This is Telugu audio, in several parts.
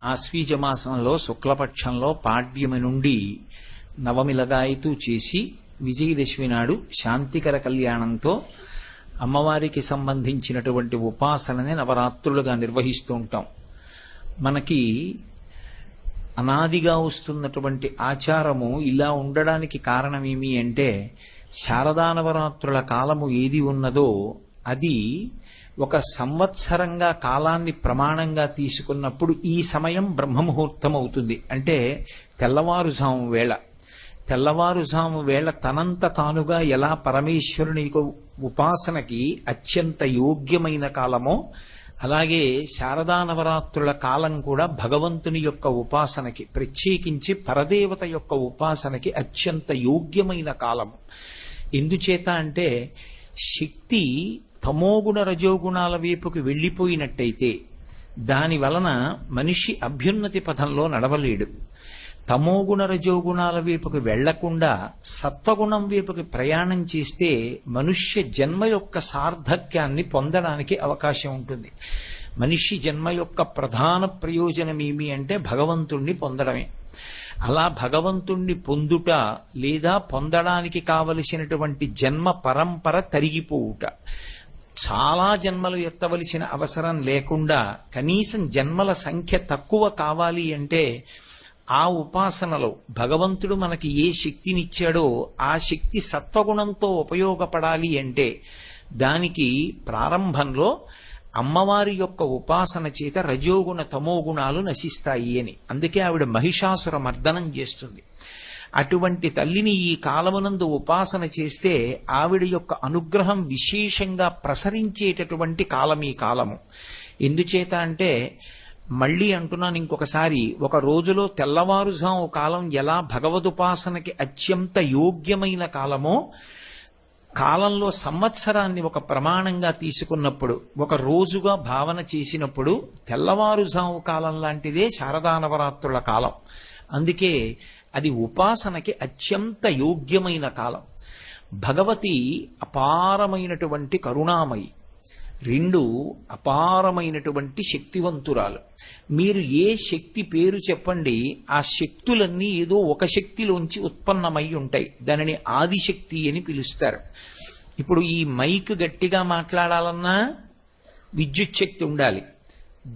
ఆశ్వీజమాసంలో శుక్లపక్షంలో పాడ్యమి నుండి నవమి లగాయతూ చేసి విజయదశమి నాడు శాంతికర కళ్యాణంతో అమ్మవారికి సంబంధించినటువంటి ఉపాసనని నవరాత్రులుగా నిర్వహిస్తూ ఉంటాం. మనకి అనాదిగా వస్తున్నటువంటి ఆచారము ఇలా ఉండడానికి కారణమేమి అంటే, శారదా నవరాత్రుల కాలము ఏది ఉన్నదో అది ఒక సంవత్సరంగా కాలాన్ని ప్రమాణంగా తీసుకున్నప్పుడు ఈ సమయం బ్రహ్మముహూర్తం అవుతుంది. అంటే తెల్లవారుజాము వేళ తనంత తానుగా ఎలా పరమేశ్వరుని ఉపాసనకి అత్యంత యోగ్యమైన కాలమో, అలాగే శారదా నవరాత్రుల కాలం కూడా భగవంతుని యొక్క ఉపాసనకి, ప్రత్యేకించి పరదేవత యొక్క ఉపాసనకి అత్యంత యోగ్యమైన కాలము. ఎందుచేత అంటే శక్తి తమోగుణ రజోగుణాల వైపుకి వెళ్ళిపోయినట్టయితే దాని వలన మనిషి అభ్యున్నతి పథంలో నడవలేడు. తమోగుణ రజోగుణాల వైపుకి వెళ్లకుండా సత్వగుణం వైపుకి ప్రయాణం చేస్తే మనుష్య జన్మ యొక్క సార్థక్యాన్ని పొందడానికి అవకాశం ఉంటుంది. మనిషి జన్మ యొక్క ప్రధాన ప్రయోజనం ఏమి అంటే భగవంతుణ్ణి పొందడమే. అలా భగవంతుణ్ణి పొందుట లేదా పొందడానికి కావలసినటువంటి జన్మ పరంపర తరిగిపోవుట, చాలా జన్మలు ఎత్తవలసిన అవసరం లేకుండా కనీసం జన్మల సంఖ్య తక్కువ కావాలి అంటే ఆ ఉపాసనలో భగవంతుడు మనకి ఏ శక్తినిచ్చాడో ఆ శక్తి సత్వగుణంతో ఉపయోగపడాలి అంటే దానికి ప్రారంభంలో అమ్మవారి యొక్క ఉపాసన చేత రజోగుణ తమోగుణాలు నశిస్తాయి అని. అందుకే ఆవిడ మహిషాసుర మర్దనం చేస్తుంది. అటువంటి తల్లిని ఈ కాలమునందు ఉపాసన చేస్తే ఆవిడ యొక్క అనుగ్రహం విశేషంగా ప్రసరించేటటువంటి కాలం ఈ కాలము. ఎందుచేత అంటే మళ్ళీ అంటున్నాను ఇంకొకసారి, ఒక రోజులో తెల్లవారుజాము కాలం ఎలా భగవదుపాసనకి అత్యంత యోగ్యమైన కాలమో, కాలంలో సంవత్సరాన్ని ఒక ప్రమాణంగా తీసుకున్నప్పుడు, ఒక రోజుగా భావన చేసినప్పుడు తెల్లవారుజాము కాలం లాంటిదే శారదా నవరాత్రుల కాలం. అందుకే అది ఉపాసనకి అత్యంత యోగ్యమైన కాలం. భగవతి అపారమైనటువంటి కరుణామయి, రెండు అపారమైనటువంటి శక్తివంతురాలు. మీరు ఏ శక్తి పేరు చెప్పండి, ఆ శక్తులన్నీ ఏదో ఒక శక్తిలోంచి ఉత్పన్నమై ఉంటాయి. దానిని ఆదిశక్తి అని పిలుస్తారు. ఇప్పుడు ఈ మైక్ గట్టిగా మాట్లాడాలన్నా విద్యుత్ శక్తి ఉండాలి,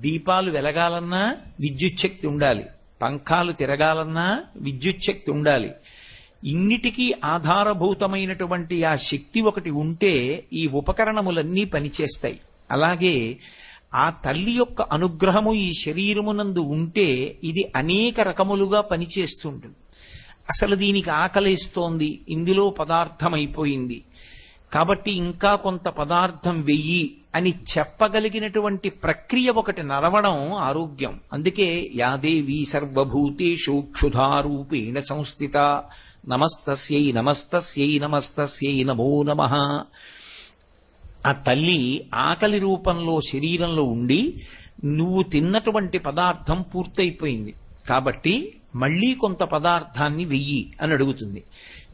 దీపాలు వెలగాలన్నా విద్యుత్ శక్తి ఉండాలి, పంఖాలు తిరగాలన్నా విద్యుత్ శక్తి ఉండాలి. ఇన్నిటికీ ఆధారభూతమైనటువంటి ఆ శక్తి ఒకటి ఉంటే ఈ ఉపకరణములన్నీ పనిచేస్తాయి. అలాగే ఆ తల్లి యొక్క అనుగ్రహము ఈ శరీరమునందు ఉంటే ఇది అనేక రకములుగా పనిచేస్తుంటుంది. అసలు దీనికి ఆకలేస్తోంది, ఇందులో పదార్థం అయిపోయింది కాబట్టి ఇంకా కొంత పదార్థం వెయ్యి అని చెప్పగలిగినటువంటి ప్రక్రియ ఒకటి నడవడం ఆరోగ్యం. అందుకే యాదేవి సర్వభూతేషు క్షుధారూపేణ సంస్థిత నమస్తస్యై నమస్తస్యై నమస్తస్యై నమో నమః. ఆ తల్లి ఆకలి రూపంలో శరీరంలో ఉండి నువ్వు తిన్నటువంటి పదార్థం పూర్తయిపోయింది కాబట్టి మళ్లీ కొంత పదార్థాన్ని వెయ్యి అని అడుగుతుంది.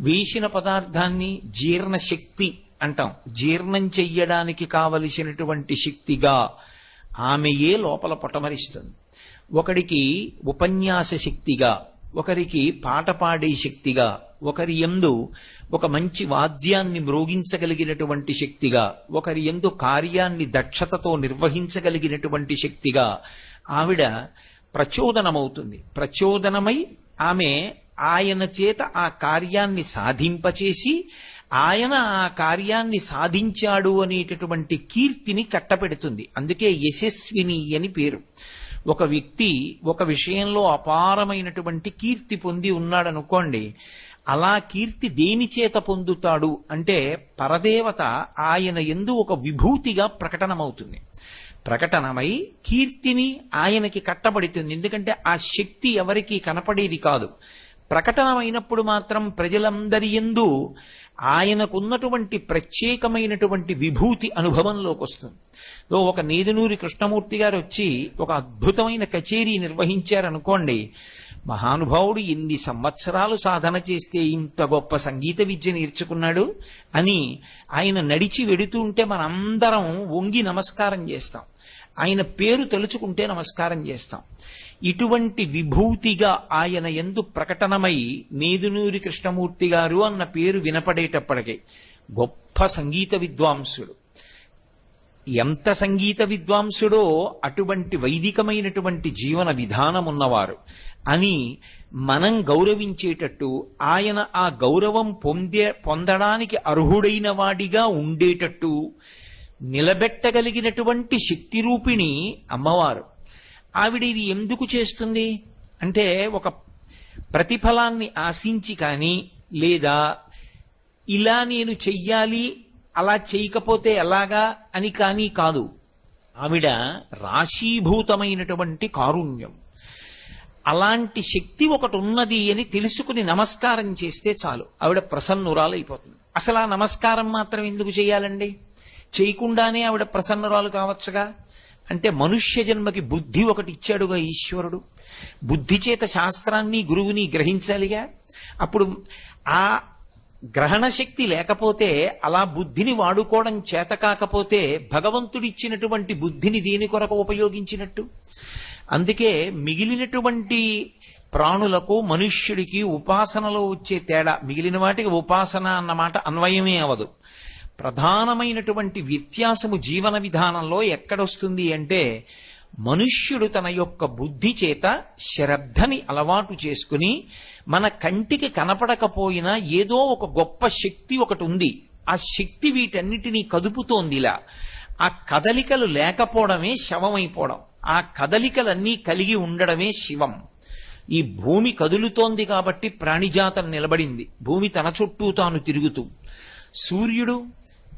వేసిన పదార్థాన్ని జీర్ణశక్తి అంటాం. జీర్ణం చెయ్యడానికి కావలసినటువంటి శక్తిగా ఆమెయే లోపల పొటమరిస్తుంది. ఒకడికి ఉపన్యాస శక్తిగా, ఒకరికి పాట పాడే శక్తిగా, ఒకరి యందు ఒక మంచి వాద్యాన్ని మ్రోగించగలిగినటువంటి శక్తిగా, ఒకరి యందు కార్యాన్ని దక్షతతో నిర్వహించగలిగినటువంటి శక్తిగా ఆవిడ ప్రచోదనమవుతుంది. ప్రచోదనమై ఆమె ఆయన చేత ఆ కార్యాన్ని సాధింపచేసి ఆయన ఆ కార్యాన్ని సాధించాడు అనేటటువంటి కీర్తిని కట్టపెడుతుంది. అందుకే యశస్విని అని పేరు. ఒక వ్యక్తి ఒక విషయంలో అపారమైనటువంటి కీర్తి పొంది ఉన్నాడనుకోండి, అలా కీర్తి దేని చేత పొందుతాడు అంటే పరదేవత ఆయన యందు ఒక విభూతిగా ప్రకటనమవుతుంది. ప్రకటనమై కీర్తిని ఆయనకి కట్టబడుతుంది. ఎందుకంటే ఆ శక్తి ఎవరికీ కనపడేది కాదు. ప్రకటనమైనప్పుడు మాత్రం ప్రజలందరి యందు ఆయనకున్నటువంటి ప్రత్యేకమైనటువంటి విభూతి అనుభవంలోకి వస్తుంది. ఒక నేదునూరి కృష్ణమూర్తి గారు వచ్చి ఒక అద్భుతమైన కచేరీ నిర్వహించారనుకోండి, మహానుభావుడు ఎన్ని సంవత్సరాలు సాధన చేస్తే ఇంత గొప్ప సంగీత విద్య నేర్చుకున్నాడు అని ఆయన నడిచి వెడుతూ ఉంటే మనందరం వంగి నమస్కారం చేస్తాం. ఆయన పేరు తలుచుకుంటే నమస్కారం చేస్తాం. ఇటువంటి విభూతిగా ఆయన యందు ప్రకటనమై నేదునూరి కృష్ణమూర్తి గారు అన్న పేరు వినపడేటప్పటికీ గొప్ప సంగీత విద్వాంసుడు. ఎంత సంగీత విద్వాంసుడో అటువంటి వైదికమైనటువంటి జీవన విధానం ఉన్నవారు అని మనం గౌరవించేటట్టు, ఆయన ఆ గౌరవం పొందడానికి అర్హుడైన వాడిగా ఉండేటట్టు నిలబెట్టగలిగినటువంటి శక్తి రూపిణి అమ్మవారు. ఆవిడ ఇది ఎందుకు చేస్తుంది అంటే ఒక ప్రతిఫలాన్ని ఆశించి కానీ, లేదా ఇలా నేను చెయ్యాలి అలా చేయకపోతే ఎలాగా అని కానీ కాదు. ఆవిడ రాశీభూతమైనటువంటి కారుణ్యం. అలాంటి శక్తి ఒకటి ఉన్నది అని తెలుసుకుని నమస్కారం చేస్తే చాలు, ఆవిడ ప్రసన్నురాలైపోతుంది. అసలు ఆ నమస్కారం మాత్రం ఎందుకు చేయాలండి? చేయకుండానే ఆవిడ ప్రసన్నురాలు కావచ్చుగా. అంటే మనుష్య జన్మకి బుద్ధి ఒకటి ఇచ్చాడుగా ఈశ్వరుడు. బుద్ధి చేత శాస్త్రాన్ని గురువుని గ్రహించాలిగా. అప్పుడు ఆ గ్రహణ శక్తి లేకపోతే, అలా బుద్ధిని వాడుకోవడం చేత కాకపోతే భగవంతుడిచ్చినటువంటి బుద్ధిని దేని కొరకు ఉపయోగించినట్టు? అందుకే మిగిలినటువంటి ప్రాణులకు మనుష్యుడికి ఉపాసనలో వచ్చే తేడా, మిగిలిన వాటికి ఉపాసన అన్నమాట అన్వయమే అవదు. ప్రధానమైనటువంటి వ్యత్యాసము జీవన విధానంలో ఎక్కడొస్తుంది అంటే, మనుష్యుడు తన యొక్క బుద్ధి చేత శ్రద్ధని అలవాటు చేసుకుని, మన కంటికి కనపడకపోయినా ఏదో ఒక గొప్ప శక్తి ఒకటి ఉంది, ఆ శక్తి వీటన్నిటినీ కదుపుతోందిలా. ఆ కదలికలు లేకపోవడమే శవమైపోవడం, ఆ కదలికలన్నీ కలిగి ఉండడమే శివం. ఈ భూమి కదులుతోంది కాబట్టి ప్రాణిజాతం నిలబడింది, భూమి తన చుట్టూ తాను తిరుగుతూ. సూర్యుడు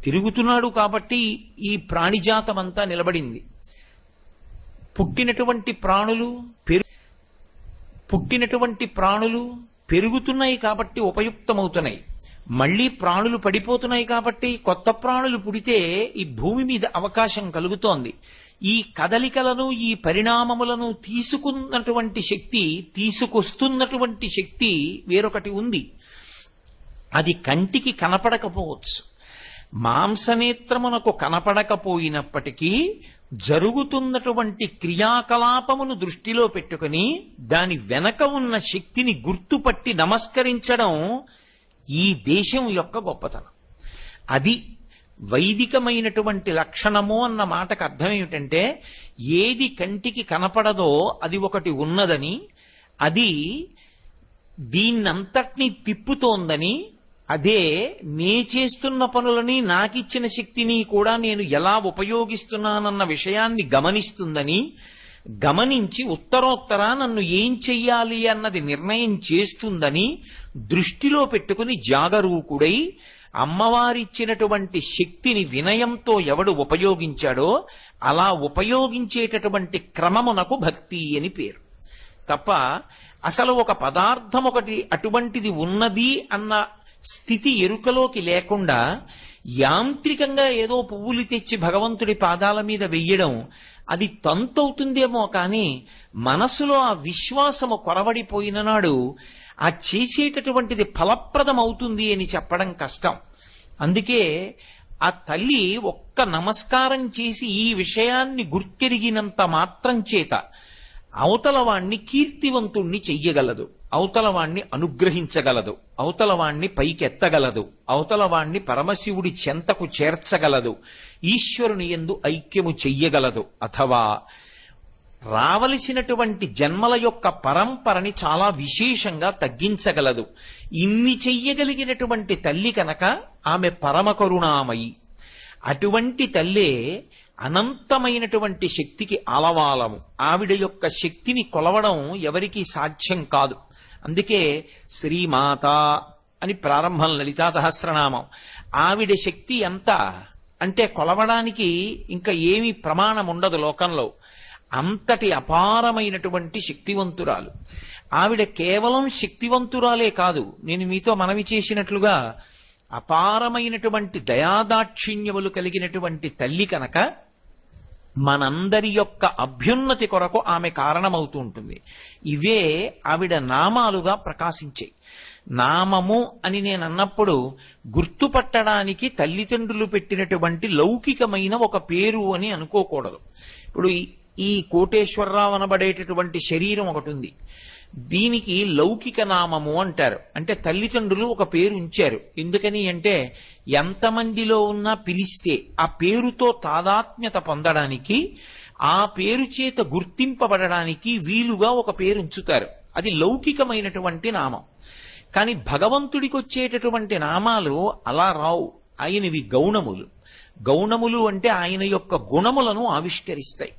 తిరుగుతున్నాడు కాబట్టి ఈ ప్రాణిజాతమంతా నిలబడింది. పుట్టినటువంటి ప్రాణులు పెరుగుతున్నాయి కాబట్టి ఉపయుక్తమవుతున్నాయి. మళ్లీ ప్రాణులు పడిపోతున్నాయి కాబట్టి కొత్త ప్రాణులు పుడితే ఈ భూమి మీద అవకాశం కలుగుతోంది. ఈ కదలికలను, ఈ పరిణామములను తీసుకొస్తున్నటువంటి శక్తి వేరొకటి ఉంది. అది కంటికి కనపడకపోవచ్చు, మాంసనేత్రమునకు కనపడకపోయినప్పటికీ జరుగుతున్నటువంటి క్రియాకలాపమును దృష్టిలో పెట్టుకుని దాని వెనక ఉన్న శక్తిని గుర్తుపట్టి నమస్కరించడం ఈ దేశం యొక్క గొప్పతనం. అది వైదికమైనటువంటి లక్షణము అన్న మాటకు అర్థం ఏమిటంటే, ఏది కంటికి కనపడదో అది ఒకటి ఉన్నదని, అది దీన్నంతటినీ తిప్పుతోందని, అదే నే చేస్తున్న పనులని, నాకిచ్చిన శక్తిని కూడా నేను ఎలా ఉపయోగిస్తున్నానన్న విషయాన్ని గమనిస్తుందని, గమనించి ఉత్తరోత్తర నన్ను ఏం చెయ్యాలి అన్నది నిర్ణయం చేస్తుందని దృష్టిలో పెట్టుకుని జాగరూకుడై అమ్మవారిచ్చినటువంటి శక్తిని వినయంతో ఎవడు ఉపయోగించాడో అలా ఉపయోగించేటటువంటి క్రమమునకు భక్తి అని పేరు. తప్ప అసలు ఒక పదార్థం ఒకటి అటువంటిది ఉన్నది అన్న స్థితి ఎరుకలోకి లేకుండా యాంత్రికంగా ఏదో పువ్వులు తెచ్చి భగవంతుడి పాదాల మీద వెయ్యడం అది తంతవుతుందేమో కానీ, మనసులో ఆ విశ్వాసము కొరవడిపోయిన నాడు ఆ చేసేటటువంటిది ఫలప్రదమవుతుంది అని చెప్పడం కష్టం. అందుకే ఆ తల్లి ఒక్క నమస్కారం చేసి ఈ విషయాన్ని గుర్తెరిగినంత మాత్రం చేత అవతలవాణ్ణి కీర్తివంతుణ్ణి చెయ్యగలదు, అవతలవాణ్ణి అనుగ్రహించగలదు, అవతలవాణ్ణి పైకెత్తగలదు, అవతలవాణ్ణి పరమశివుడి చెంతకు చేర్చగలదు, ఈశ్వరుని యందు ఐక్యము చెయ్యగలదు, అథవా రావలసినటువంటి జన్మల యొక్క పరంపరని చాలా విశేషంగా తగ్గించగలదు. ఇన్ని చెయ్యగలిగినటువంటి తల్లి కనుక ఆమె పరమ కరుణామయి. అటువంటి తల్లే అనంతమైనటువంటి శక్తికి ఆలవాలము. ఆవిడ యొక్క శక్తిని కొలవడం ఎవరికీ సాధ్యం కాదు. అందుకే శ్రీమాత అని ప్రారంభం లలితా సహస్రనామం. ఆవిడ శక్తి ఎంత అంటే కొలవడానికి ఇంకా ఏమీ ప్రమాణం ఉండదు లోకంలో. అంతటి అపారమైనటువంటి శక్తివంతురాలు ఆవిడ. కేవలం శక్తివంతురాలే కాదు, నేను మీతో మనవి చేసినట్లుగా అపారమైనటువంటి దయాదాక్షిణ్యములు కలిగినటువంటి తల్లి కనుక మనందరి యొక్క అభ్యున్నతి కొరకు ఆమె కారణమవుతూ ఉంటుంది. ఇవే ఆవిడ నామాలుగా ప్రకాశించాయి. నామము అని నేను అన్నప్పుడు గుర్తుపట్టడానికి తల్లిదండ్రులు పెట్టినటువంటి లౌకికమైన ఒక పేరు అని అనుకోకూడదు. ఇప్పుడు ఈ కోటేశ్వరరావు అనబడేటటువంటి శరీరం ఒకటి ఉంది. దీనికి లౌకిక నామము అంటారు. అంటే తల్లిదండ్రులు ఒక పేరు ఉంచారు. ఎందుకని అంటే ఎంతమందిలో ఉన్నా పిలిస్తే ఆ పేరుతో తాదాత్మ్యత పొందడానికి, ఆ పేరు చేత గుర్తింపబడడానికి వీలుగా ఒక పేరు ఉంచుతారు. అది లౌకికమైనటువంటి నామం. కానీ భగవంతుడికి వచ్చేటటువంటి నామాలు అలా రావు. ఆయనవి గౌణములు. గౌణములు అంటే ఆయన యొక్క గుణములను ఆవిష్కరిస్తాయి.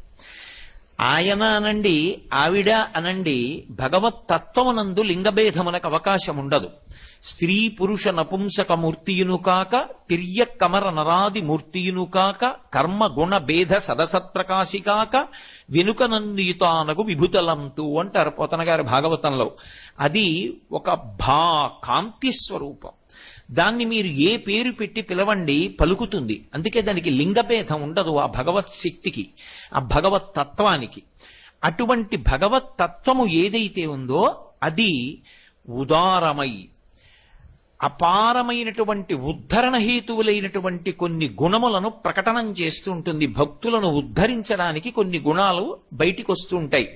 ఆయన అనండి, ఆవిడ అనండి, భగవత్ తత్వమునందు లింగభేదమునకు అవకాశం ఉండదు. స్త్రీ పురుష నపుంసక మూర్తియును కాక, తిర్య కమర నరాది మూర్తియును కాక, కర్మ గుణ భేద సదసత్ప్రకాశి కాక, వెనుకనందియుతానగు విభుతలంతు అంటారు పోతన గారి భాగవతంలో. అది ఒక కాంతి స్వరూపం. దాన్ని మీరు ఏ పేరు పెట్టి పిలవండి పలుకుతుంది. అందుకే దానికి లింగభేదం ఉండదు. ఆ భగవత్ శక్తికి, ఆ భగవత్ తత్వానికి. అటువంటి భగవత్ తత్వము ఏదైతే ఉందో అది ఉదారమై అపారమైనటువంటి ఉద్ధరణ హేతువులైనటువంటి కొన్ని గుణములను ప్రకటనం చేస్తూ ఉంటుంది. భక్తులను ఉద్ధరించడానికి కొన్ని గుణాలు బయటికి వస్తూ ఉంటాయి.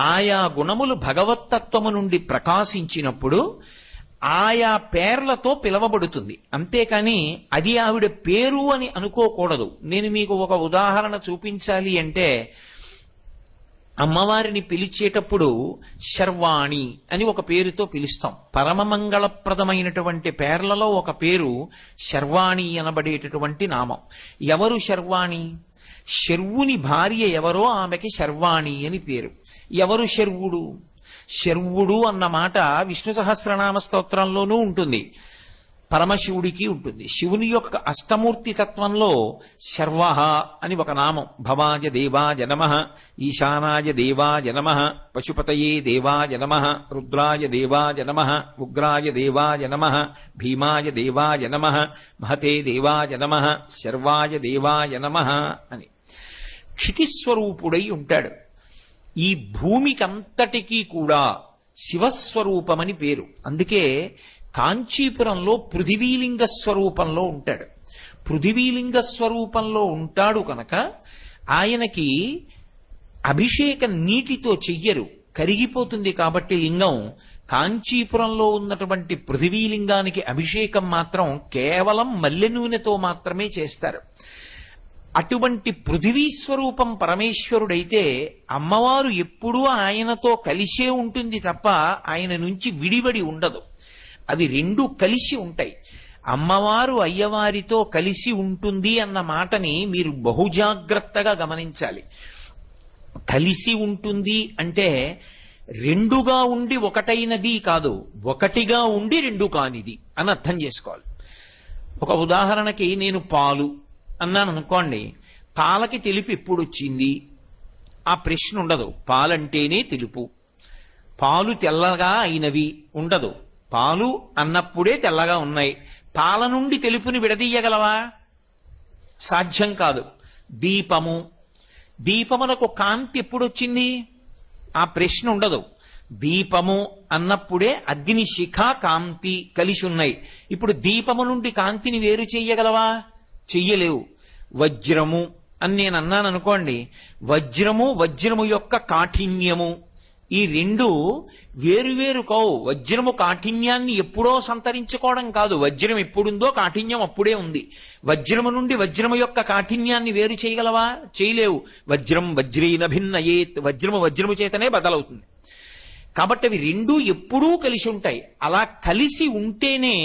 ఆయా గుణములు భగవత్తత్వము నుండి ప్రకాశించినప్పుడు ఆయా పేర్లతో పిలవబడుతుంది. అంతేకాని అది ఆవిడ పేరు అని అనుకోకూడదు. నేను మీకు ఒక ఉదాహరణ చూపించాలి అంటే, అమ్మవారిని పిలిచేటప్పుడు శర్వాణి అని ఒక పేరుతో పిలుస్తాం. పరమమంగళప్రదమైనటువంటి పేర్లలో ఒక పేరు శర్వాణి అనబడేటటువంటి నామం. ఎవరు శర్వాణి? శర్వుని భార్య ఎవరో ఆమెకి శర్వాణి అని పేరు. ఎవరు శర్వుడు? శర్వుడు అన్న మాట విష్ణు సహస్రనామ స్తోత్రంలోనూ ఉంటుంది, పరమశివుడికి ఉంటుంది. శివుని యొక్క అష్టమూర్తి తత్వంలో శర్వః అని ఒక నామం. భవాయ దేవాయ నమః, ఈశానాయ దేవాయ నమః, పశుపతయే దేవాయ నమః, రుద్రాయ దేవాయ నమః, ఉగ్రాయ దేవాయ నమః, భీమాయ దేవాయ నమః, మహతే దేవాయ నమః, శర్వాయ దేవాయ నమః అని క్షితిస్వరూపుడై ఉంటాడు. ఈ భూమికంతటికీ కూడా శివస్వరూపమని పేరు. అందుకే కాంచీపురంలో పృథివీలింగ స్వరూపంలో ఉంటాడు. పృథివీలింగ స్వరూపంలో ఉంటాడు కనుక ఆయనకి అభిషేకం నీటితో చెయ్యరు, కరిగిపోతుంది కాబట్టి లింగం. కాంచీపురంలో ఉన్నటువంటి పృథివీలింగానికి అభిషేకం మాత్రం కేవలం మల్లె నూనెతో మాత్రమే చేస్తారు. అటువంటి పృథివీ స్వరూపం పరమేశ్వరుడైతే అమ్మవారు ఎప్పుడూ ఆయనతో కలిసే ఉంటుంది తప్ప ఆయన నుంచి విడివడి ఉండదు. అవి రెండు కలిసి ఉంటాయి. అమ్మవారు అయ్యవారితో కలిసి ఉంటుంది అన్న మాటని మీరు బహుజాగ్రత్తగా గమనించాలి. కలిసి ఉంటుంది అంటే రెండుగా ఉండి ఒకటైనది కాదు, ఒకటిగా ఉండి రెండు కానిది అని అర్థం చేసుకోవాలి. ఒక ఉదాహరణకి నేను పాలు అన్నాను అనుకోండి, పాలకి తెలుపు ఎప్పుడు వచ్చింది? ఆ ప్రశ్న ఉండదు. పాలంటేనే తెలుపు, పాలు తెల్లగా అయినవి ఉండదు. పాలు అన్నప్పుడే తెల్లగా ఉన్నాయి. పాల నుండి తెలుపుని విడదీయగలవా? సాధ్యం కాదు. దీపము, దీపమునకు కాంతి ఎప్పుడు వచ్చింది? ఆ ప్రశ్న ఉండదు. దీపము అన్నప్పుడే అగ్ని శిఖ కాంతి కలిసి ఉన్నాయి. ఇప్పుడు దీపము నుండి కాంతిని వేరు చెయ్యగలవా? చెయ్యలేవు. వజ్రము అని నేను అన్నాను అనుకోండి, వజ్రము యొక్క కాఠిన్యము, ఈ రెండు వేరువేరు కావు. వజ్రము కాఠిన్యాన్ని ఎప్పుడో సంతరించుకోవడం కాదు. వజ్రం ఎప్పుడుందో కాఠిన్యం అప్పుడే ఉంది. వజ్రము నుండి వజ్రము యొక్క కాఠిన్యాన్ని వేరు చేయగలవా? చేయలేవు. వజ్రం వజ్రీన భిన్నయేత్, వజ్రము చేతనే బదలవుతుంది. కాబట్టి అవి రెండూ ఎప్పుడూ కలిసి ఉంటాయి. అలా కలిసి ఉంటేనే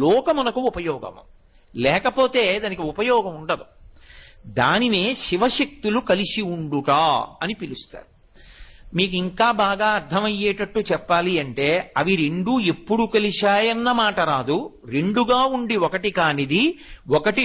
లోకమునకు ఉపయోగము, లేకపోతే దానికి ఉపయోగం ఉండదు. దానినే శివశక్తులు కలిసి ఉండుట అని పిలుస్తారు. మీకు ఇంకా బాగా అర్థమయ్యేటట్టు చెప్పాలి అంటే, అవి రెండూ ఎప్పుడు కలిశాయన్న మాట రాదు. రెండుగా ఉండి ఒకటి కానిది, ఒకటి